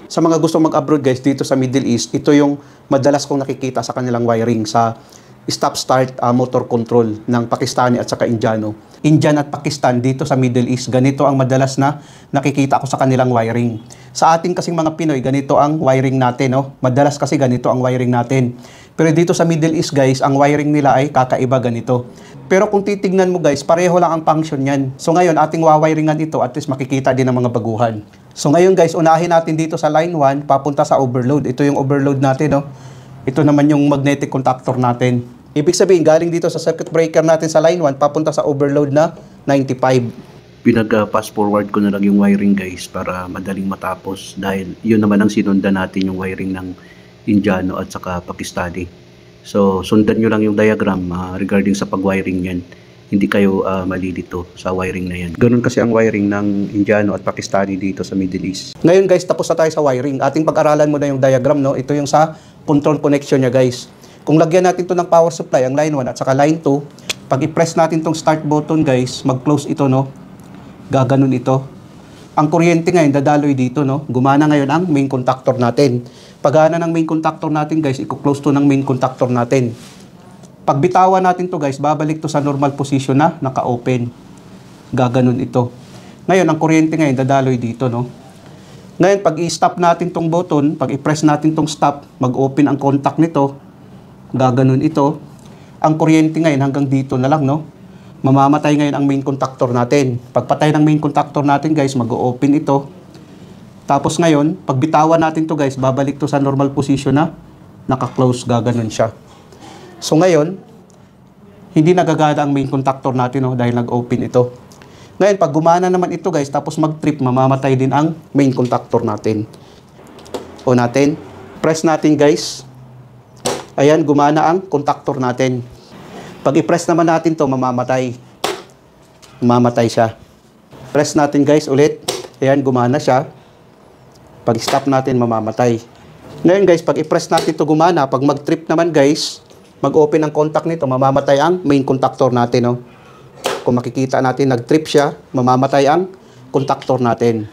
Sa mga gusto mag-abroad guys dito sa Middle East, ito yung madalas kong nakikita sa kanilang wiring sa stop-start motor control ng Pakistani at saka Indiano. Indian at Pakistan dito sa Middle East, ganito ang madalas na nakikita ko sa kanilang wiring. Sa ating kasing mga Pinoy, ganito ang wiring natin, no? Madalas kasi ganito ang wiring natin. Pero dito sa Middle East guys, ang wiring nila ay kakaiba ganito. Pero kung titignan mo guys, pareho lang ang function yan. So ngayon, ating wawiringan ito, at least makikita din ang mga baguhan. So ngayon guys, unahin natin dito sa line 1, papunta sa overload. Ito yung overload natin, no? Ito naman yung magnetic contactor natin. Ibig sabihin, galing dito sa circuit breaker natin sa line 1, papunta sa overload na 95. Pinag-fast forward ko na lang yung wiring guys para madaling matapos. Dahil yun naman ang sinundan natin yung wiring ng Indiano at saka Pakistani. So sundan nyo lang yung diagram regarding sa pag-wiring yan. Hindi kayo malilito sa wiring na yan. Ganun kasi ang wiring ng Indiano at Pakistani dito sa Middle East. Ngayon guys, tapos na tayo sa wiring. Ating pag-aralan muna yung diagram, no? Ito yung sa control connection niya guys. Kung lagyan natin to ng power supply, ang line 1 at saka line 2, pag i-press natin tong start button guys, mag-close ito, no? Gaganon ito. Ang kuryente ngayon dadaloy dito, no? Gumana ngayon ang main contactor natin. Pagana ng main contactor natin guys, i-close to ng main contactor natin. Pag bitawan natin to guys, babalik to sa normal position na naka-open. Gaganon ito. Ngayon, ang kuryente ngayon dadaloy dito, no? Ngayon, pag i-stop natin tong button, pag i-press natin tong stop, mag-open ang contact nito. Gaganon ito. Ang kuryente ngayon hanggang dito na lang, no? Mamamatay ngayon ang main contactor natin. Pagpatay ng main contactor natin guys, mag-open ito. Tapos ngayon, pag bitawan natin to guys, babalik to sa normal position na naka-close. Gaganon siya. So ngayon, hindi nagagana ang main contactor natin, no, dahil nag-open ito. Ngayon, pag gumana naman ito guys, tapos mag-trip, mamamatay din ang main contactor natin. O natin, press natin guys. Ayan, gumana ang contactor natin. Pag i-press naman natin to, mamamatay. Mamamatay siya. Press natin guys ulit. Ayan, gumana siya. Pag stop natin, mamamatay. Ngayon guys, pag i-press natin to gumana, pag mag-trip naman guys, mag-open ang contact nito, mamamatay ang main contactor natin, no? Kung makikita natin, nag-trip siya, mamamatay ang contactor natin.